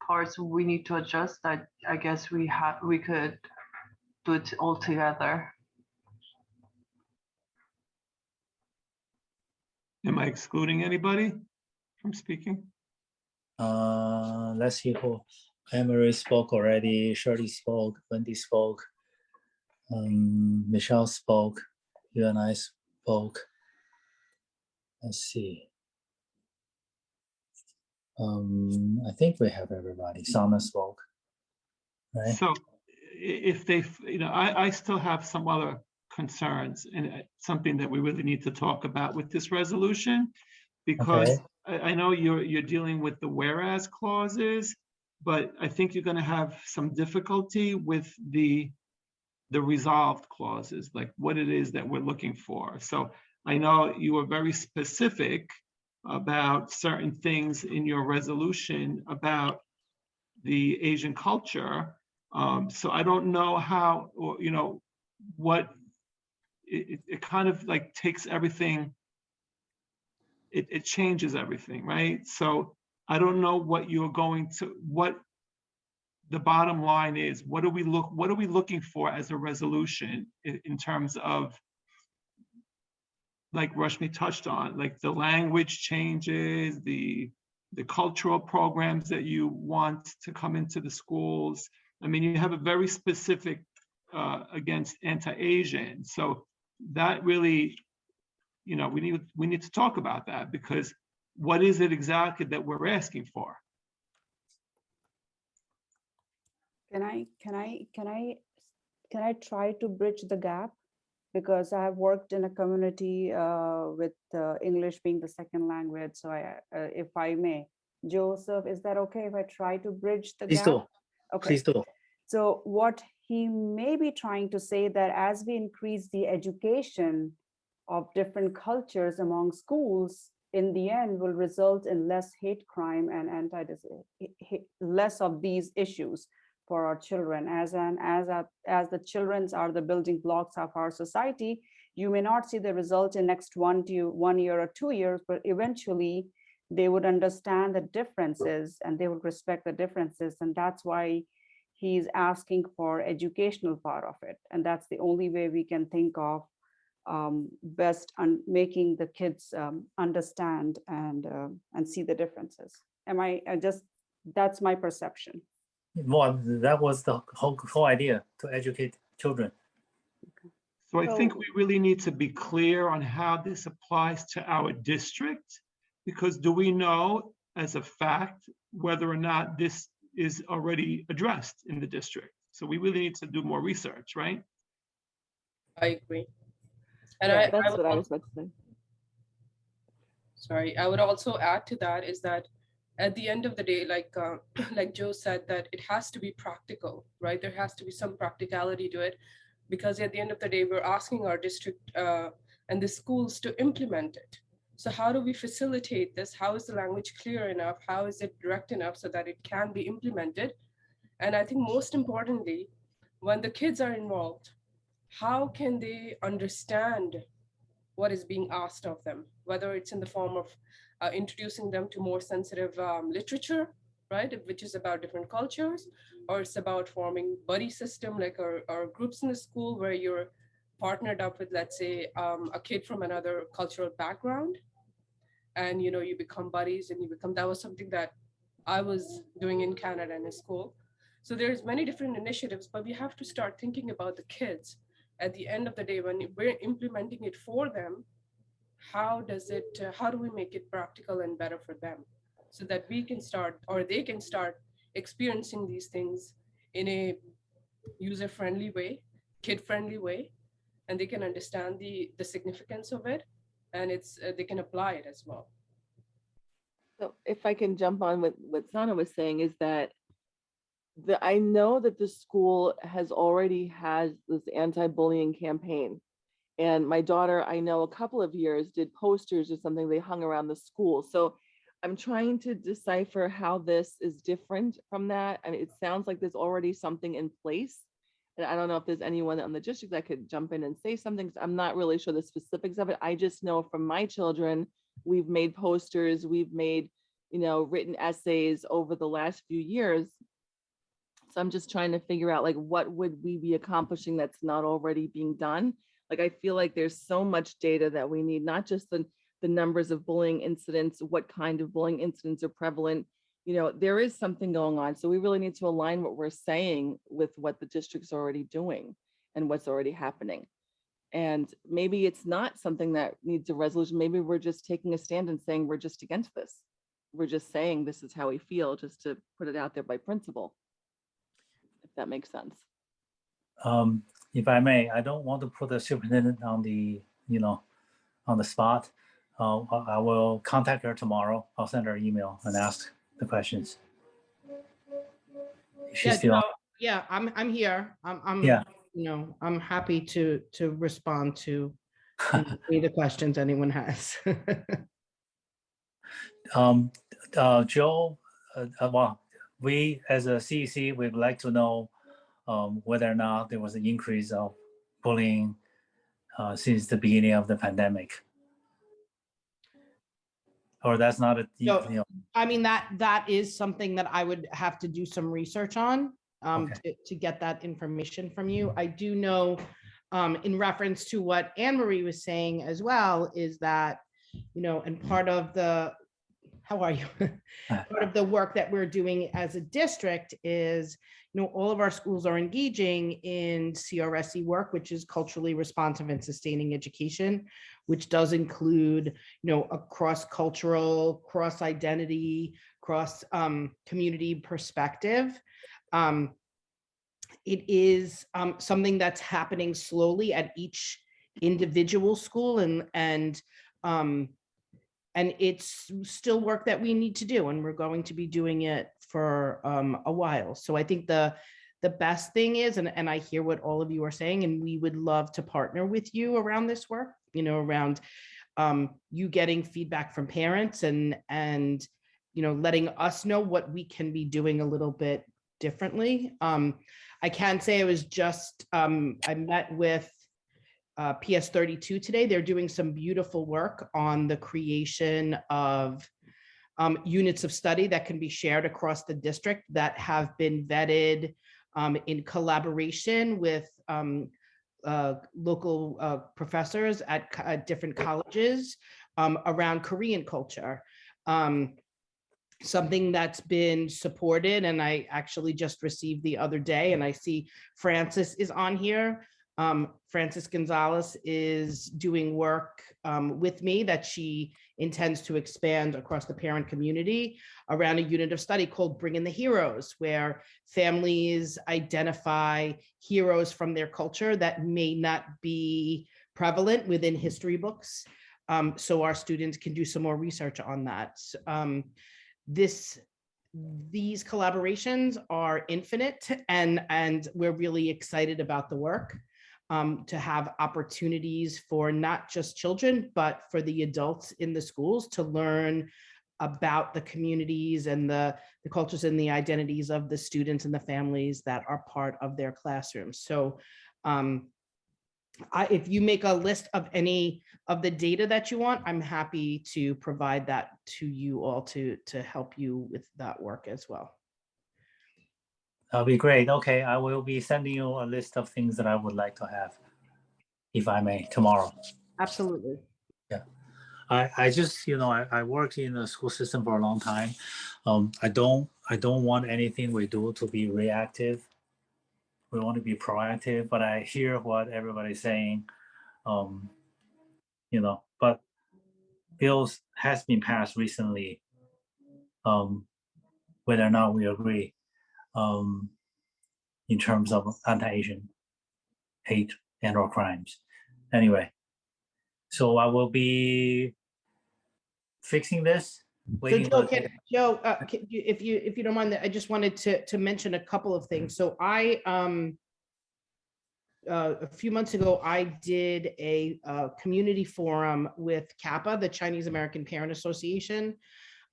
parts we need to adjust. I guess we could do it all together. Am I excluding anybody from speaking? Let's see who. Emery spoke already. Shirley spoke. Wendy spoke. Michelle spoke. You and I spoke. Let's see. I think we have everybody. Sana spoke. Right. So if they, I still have some other concerns and something that we really need to talk about with this resolution, because I know you're dealing with the whereas clauses, but I think you're going to have some difficulty with the resolved clauses, like what it is that we're looking for. So I know you were very specific about certain things in your resolution about the Asian culture. So I don't know how, or, what it kind of like takes everything, it changes everything, right? So I don't know what the bottom line is. What are we looking for as a resolution in terms of, like Rashmi touched on, like the language changes, the cultural programs that you want to come into the schools. I mean, you have a very specific against anti-Asian. So that really, we need to talk about that, because what is it exactly that we're asking for? Can I try to bridge the gap? Because I have worked in a community with English being the second language. So if I may, Joseph, is that okay if I try to bridge the Please gap? do. Okay. Please do. So what he may be trying to say that as we increase the education of different cultures among schools, in the end will result in less hate crime and less of these issues for our children. As the children are the building blocks of our society, you may not see the result in next 1 year or 2 years, but eventually they would understand the differences and they would respect the differences. And that's why he's asking for educational part of it. And that's the only way we can think of best on making the kids understand and see the differences. That's my perception. Well, that was the whole idea, to educate children. So I think we really need to be clear on how this applies to our district, because do we know as a fact whether or not this is already addressed in the district? So we really need to do more research, right? I agree. And Yeah, that's what I was about to say. Sorry, I would also add to that is that at the end of the day, like Joe said, that it has to be practical, right? There has to be some practicality to it, because at the end of the day, we're asking our district and the schools to implement it. So how do we facilitate this? How is the language clear enough? How is it direct enough so that it can be implemented? And I think most importantly, when the kids are involved, how can they understand what is being asked of them, whether it's in the form of introducing them to more sensitive literature, right, which is about different cultures, or it's about forming buddy system, like or groups in the school where you're partnered up with, let's say, a kid from another cultural background, and you become buddies, and that was something that I was doing in Canada in a school. So there's many different initiatives, but we have to start thinking about the kids. At the end of the day, when we're implementing it for them, how do we make it practical and better for them, so that we can start, or they can start experiencing these things in a user-friendly way, kid-friendly way, and they can understand the significance of it, and they can apply it as well. So if I can jump on what Sana was saying, is that I know that the school has this anti-bullying campaign. And my daughter, I know a couple of years did posters or something they hung around the school. So I'm trying to decipher how this is different from that. I mean, it sounds like there's already something in place. And I don't know if there's anyone on the district that could jump in and say something. I'm not really sure the specifics of it. I just know from my children, we've made posters, we've made, written essays over the last few years. So I'm just trying to figure out, like, what would we be accomplishing that's not already being done? Like, I feel like there's so much data that we need, not just the numbers of bullying incidents, what kind of bullying incidents are prevalent. There is something going on. So we really need to align what we're saying with what the district's already doing and what's already happening. And maybe it's not something that needs a resolution. Maybe we're just taking a stand and saying we're just against this. We're just saying this is how we feel, just to put it out there by principle, if that makes sense. If I may, I don't want to put the superintendent on the spot. I will contact her tomorrow. I'll send her an email and ask the questions. She's still on. Yeah, I'm here. I'm Yeah. I'm happy to respond to any of the questions anyone has. Joe, well, we as a CEC, we'd like to know whether or not there was an increase of bullying since the beginning of the pandemic. Or that's not a, I mean, that is something that I would have to do some research on to get that information from you. I do know, in reference to what Anne Marie was saying as well, is that, and part of the, how are you? Part of the work that we're doing as a district is, all of our schools are engaging in CRSE work, which is culturally responsive and sustaining education, which does include, a cross-cultural, cross-identity, cross-community perspective. It is something that's happening slowly at each individual school, and it's still work that we need to do, and we're going to be doing it for a while. So I think the best thing is, and I hear what all of you are saying, and we would love to partner with you around this work, around you getting feedback from parents and letting us know what we can be doing a little bit differently. I can say I was just, I met with PS32 today. They're doing some beautiful work on the creation of units of study that can be shared across the district that have been vetted in collaboration with local professors at different colleges around Korean culture. Something that's been supported, and I actually just received the other day, and I see Francis is on here. Francis Gonzalez is doing work with me that she intends to expand across the parent community around a unit of study called Bring in the Heroes, where families identify heroes from their culture that may not be prevalent within history books. So our students can do some more research on that. These collaborations are infinite, and we're really excited about the work. To have opportunities for not just children, but for the adults in the schools to learn about the communities and the cultures and the identities of the students and the families that are part of their classrooms. So if you make a list of any of the data that you want, I'm happy to provide that to you all to help you with that work as well. That'll be great. Okay, I will be sending you a list of things that I would like to have, if I may, tomorrow. Absolutely. I just, I worked in the school system for a long time. I don't want anything we do to be reactive. We want to be proactive, but I hear what everybody's saying. But bills has been passed recently, whether or not we agree, in terms of anti-Asian hate and or crimes. Anyway, so I will be fixing this. So Joe, if you don't mind, I just wanted to mention a couple of things. So I a few months ago, I did a community forum with CAPA, the Chinese American Parent Association.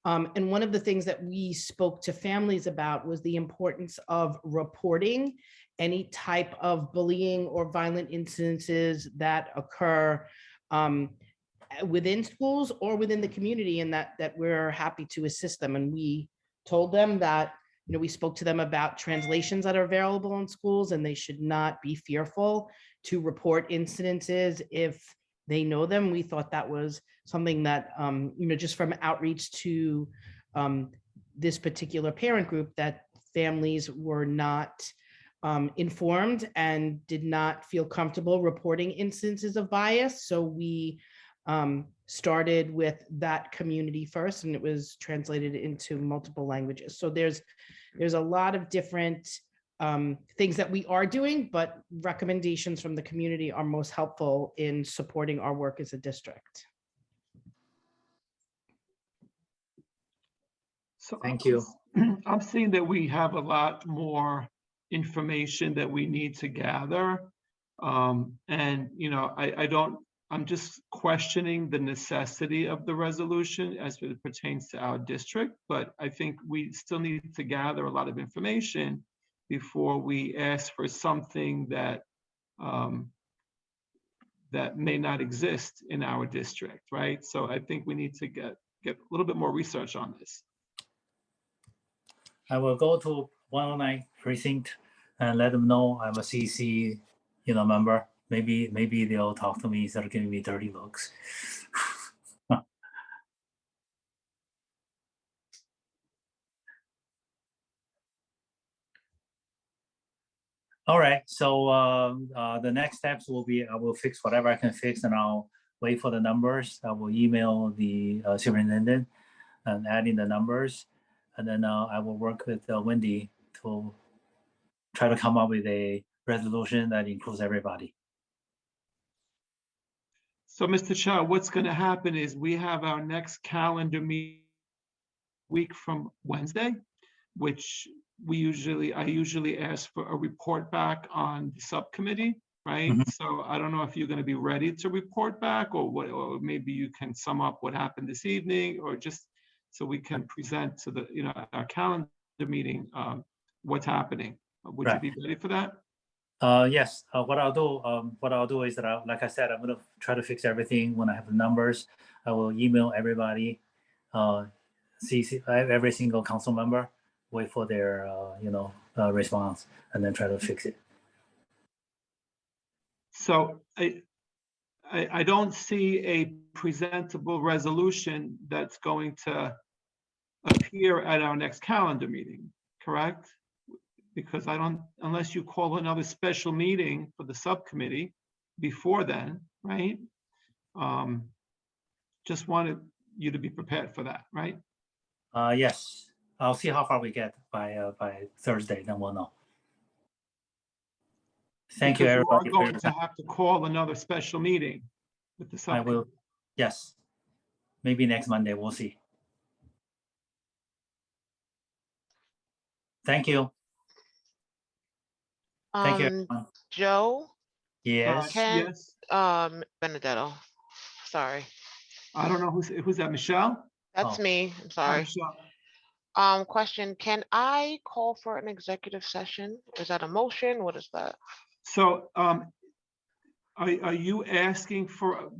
And one of the things that we spoke to families about was the importance of reporting any type of bullying or violent incidences that occur within schools or within the community, and that we're happy to assist them. And we told them that, we spoke to them about translations that are available in schools, and they should not be fearful to report incidences if they know them. We thought that was something that, just from outreach to this particular parent group, that families were not informed and did not feel comfortable reporting instances of bias. So we started with that community first, and it was translated into multiple languages. So there's a lot of different things that we are doing, but recommendations from the community are most helpful in supporting our work as a district. So Thank you. I'm seeing that we have a lot more information that we need to gather. I'm just questioning the necessity of the resolution as it pertains to our district, but I think we still need to gather a lot of information before we ask for something that that may not exist in our district, right? So I think we need to get a little bit more research on this. I will go to 109 precinct and let them know I'm a CC, member. Maybe they'll talk to me instead of giving me dirty looks. All right. So the next steps will be I will fix whatever I can fix, and I'll wait for the numbers. I will email the superintendent and add in the numbers, and then I will work with Wendy to try to come up with a resolution that includes everybody. So, Mr. Chow, what's going to happen is we have our next calendar meeting week from Wednesday, which I usually ask for a report back on the subcommittee, right? Mm-hmm. So I don't know if you're going to be ready to report back, or maybe you can sum up what happened this evening, or just so we can present to the our calendar meeting what's happening. Would Right. you be ready for that? Yes. What I'll do is that, like I said, I'm going to try to fix everything. When I have the numbers, I will email everybody, CC every single council member, wait for their response, and then try to fix it. So I don't see a presentable resolution that's going to appear at our next calendar meeting, correct? Because unless you call another special meeting for the subcommittee before then, right? Just wanted you to be prepared for that, right? Yes. I'll see how far we get by Thursday, then we'll know. Thank you, everybody. We're going to have to call another special meeting with the subcommittee. I will. Yes. Maybe next Monday. We'll see. Thank you. Thank you, everyone. Joe, Yes. Yes. Benedetto, sorry. I don't know who's that, Michelle? That's Oh. me, I'm Hi, sorry. Michelle. Question, can I call for an executive session? Is that a motion? What is that? So are you asking for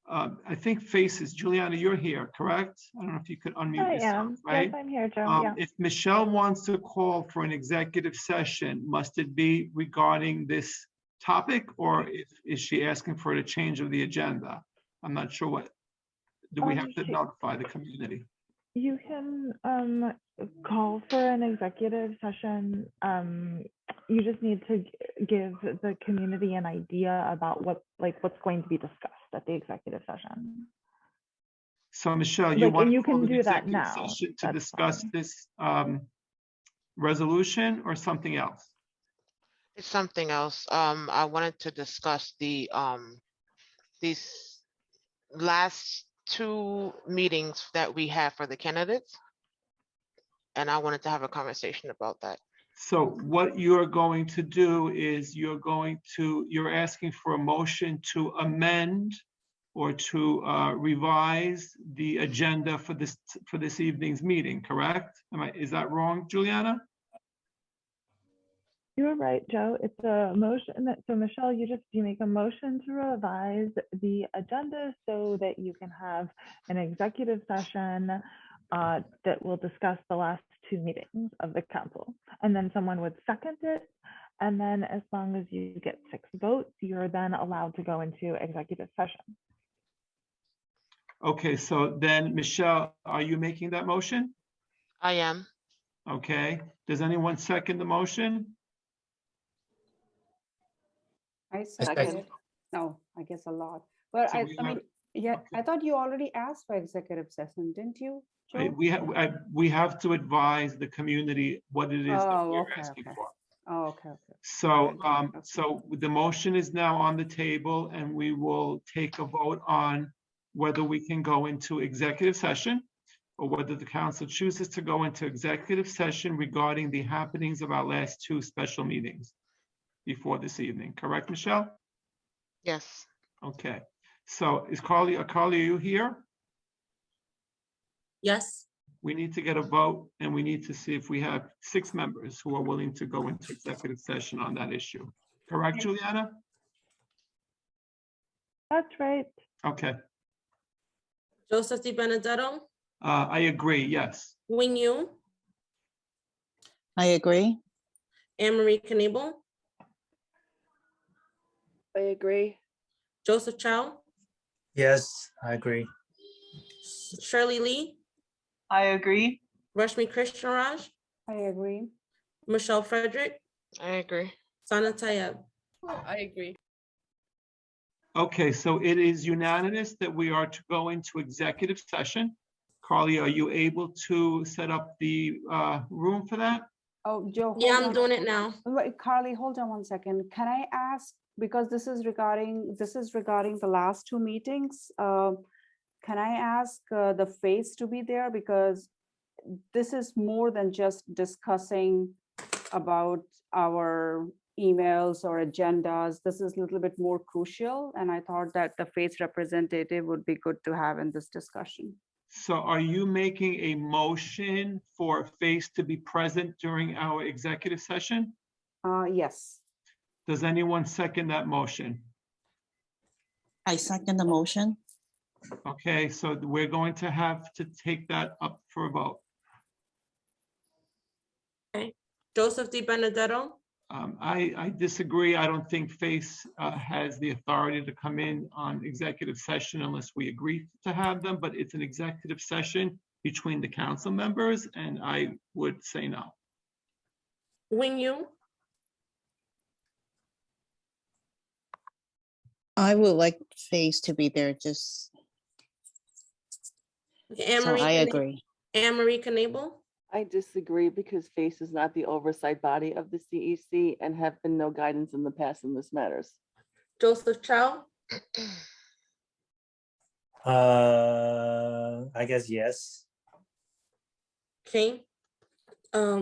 I think faces, Juliana, you're here, correct? I don't know if you could unmute I yourself, am. right? Yes, I'm here, Joe. Yeah. If Michelle wants to call for an executive session, must it be regarding this topic, or is she asking for a change of the agenda? I'm not sure what, do we have to notify the community? You can call for an executive session. You just need to give the community an idea about what's going to be discussed at the executive session. So Michelle, you Like, want and to you call can an do that executive now. session to That's discuss fine. this resolution or something else? It's something else. I wanted to discuss these last 2 meetings that we have for the candidates. And I wanted to have a conversation about that. So what you're going to do is you're asking for a motion to amend or to revise the agenda for this evening's meeting, correct? Is that wrong, Juliana? You're right, Joe. It's a motion. So Michelle, you make a motion to revise the agenda so that you can have an executive session that will discuss the last 2 meetings of the council. And then someone would second it. And then as long as you get 6 votes, you're then allowed to go into executive session. Okay, so then Michelle, are you making that motion? I am. Okay, does anyone second the motion? I Second. second it. No, I guess a lot. But So I we mean, have- yeah, okay. I thought you already asked for executive session, didn't you, Joe? We have to advise the community what it is that Oh, we're okay, asking okay. for. Oh, okay, okay. So, Okay. so the motion is now on the table and we will take a vote on whether we can go into executive session or whether the council chooses to go into executive session regarding the happenings of our last 2 special meetings before this evening. Correct, Michelle? Yes. Okay. So is Carly, are you here? Yes. We need to get a vote and we need to see if we have 6 members who are willing to go into executive session on that issue. Correct, Juliana? That's right. Okay, Joseph Di Benedetto, I agree, yes. Wing Yu, I agree. Anne Marie Knebel, I agree. Joseph Chow, Yes, I agree. Shirley Lee, I agree. Rashmi Krishnaraj, I agree. Michelle Frederick, I agree. Sana Tayeb. I agree. Okay, so it is unanimous that we are to go into executive session. Carly, are you able to set up the room for that? Oh, Joe. Yeah, hold I'm on. doing it now. Wait, Carly, hold on one second. Can I ask, because this is regarding the last 2 meetings, can I ask the face to be there? Because this is more than just discussing about our emails or agendas. This is a little bit more crucial. And I thought that the face representative would be good to have in this discussion. So are you making a motion for face to be present during our executive session? Yes. Does anyone second that motion? I second the motion. Okay, so we're going to have to take that up for a vote. Joseph Di Benedetto, I disagree. I don't think face has the authority to come in on executive session unless we agree to have them, but it's an executive session between the council members, and I would say no. Wing Yu, I would like face to be there, just, Anne so Marie. I agree. Anne Marie Knebel, I disagree because FACE is not the oversight body of the CEC and have been no guidance in the past in this matters. Joseph Chow, I guess yes. okay.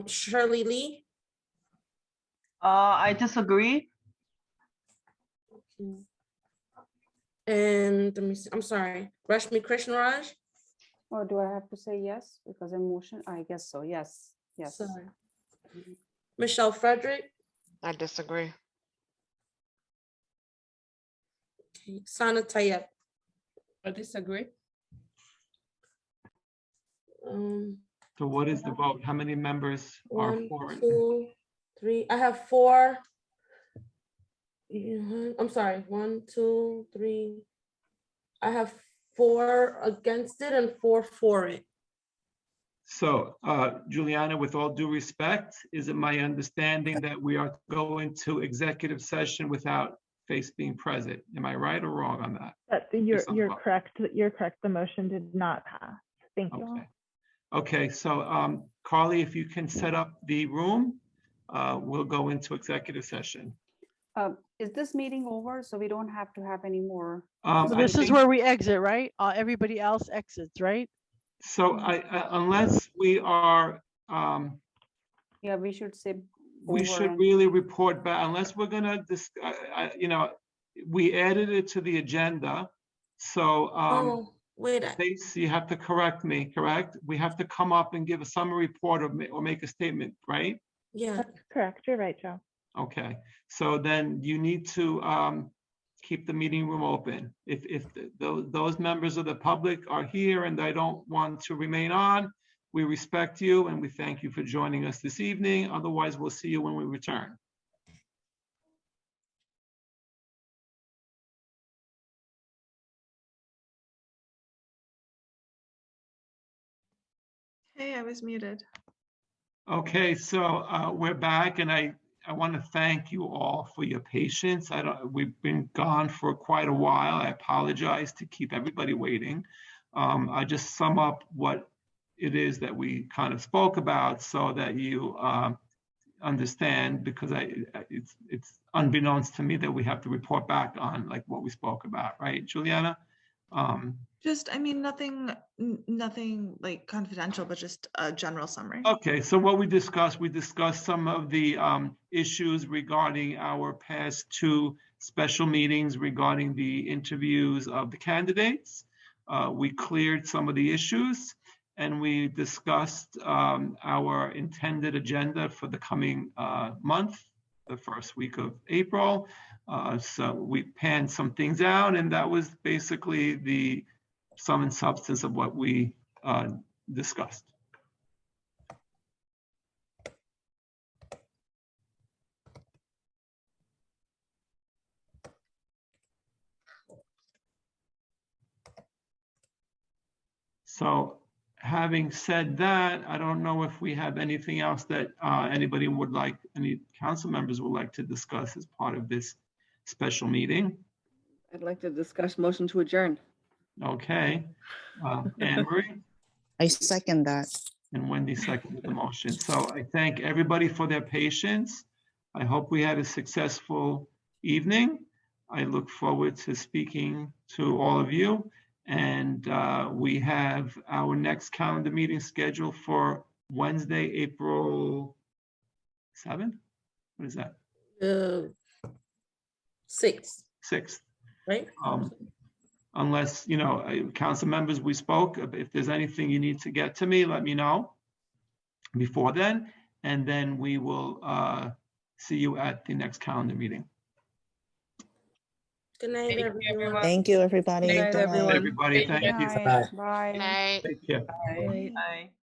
Shirley Lee, I disagree. and let me see, I'm sorry, Rashmi Krishnaraj. Or do I have to say yes? Because emotion, I guess so. Yes, yes. Sorry. Michelle Frederick, I disagree. okay. Sana Tayeb. I disagree. So what is the vote? How many members are One, for it? 2, 3. I have 4. I'm sorry. 1, 2, 3. I have 4 against it and 4 for it. So, Juliana, with all due respect, is it my understanding that we are going to executive session without Face being present? Am I right or wrong on that? You're correct. You're correct. The motion did not pass. Thank you all. Okay. Okay, so Carly, if you can set up the room, we'll go into executive session. Is this meeting over? So we don't have to have any more? So this is where we exit, right? Everybody else exits, right? So unless we are, Yeah, we should say. we over should and- really report back, unless we're gonna, we added it to the agenda. So, Oh, wait. Stacy, you have to correct me, correct? We have to come up and give a summary report or make a statement, right? Yeah. That's correct. You're right, Joe. Okay, so then you need to keep the meeting room open. If those members of the public are here and they don't want to remain on, we respect you and we thank you for joining us this evening. Otherwise, we'll see you when we return. Hey, I was muted. Okay, so we're back and I want to thank you all for your patience. We've been gone for quite a while. I apologize to keep everybody waiting. I just sum up what it is that we kind of spoke about so that you understand, because it's unbeknownst to me that we have to report back on like what we spoke about, right, Juliana? Just, I mean, nothing like confidential, but just a general summary. Okay, so what we discussed some of the issues regarding our past 2 special meetings regarding the interviews of the candidates. We cleared some of the issues and we discussed our intended agenda for the coming month, the first week of April. So we panned some things out and that was basically the sum and substance of what we discussed. So having said that, I don't know if we have anything else that anybody would like, any council members would like to discuss as part of this special meeting. I'd like to discuss motion to adjourn. Okay, Anne Marie? I second that. And Wendy seconded the motion. So I thank everybody for their patience. I hope we had a successful evening. I look forward to speaking to all of you. And we have our next calendar meeting scheduled for Wednesday, April 7th? What is that? 6. 6th. Right? Unless, council members, we spoke, if there's anything you need to get to me, let me know before then, and then we will see you at the next calendar meeting. Good night, everyone. Thank you, everybody. Good night, Bye. everyone. Everybody, thank you. Bye. Bye. Night. Take care. Bye. Bye.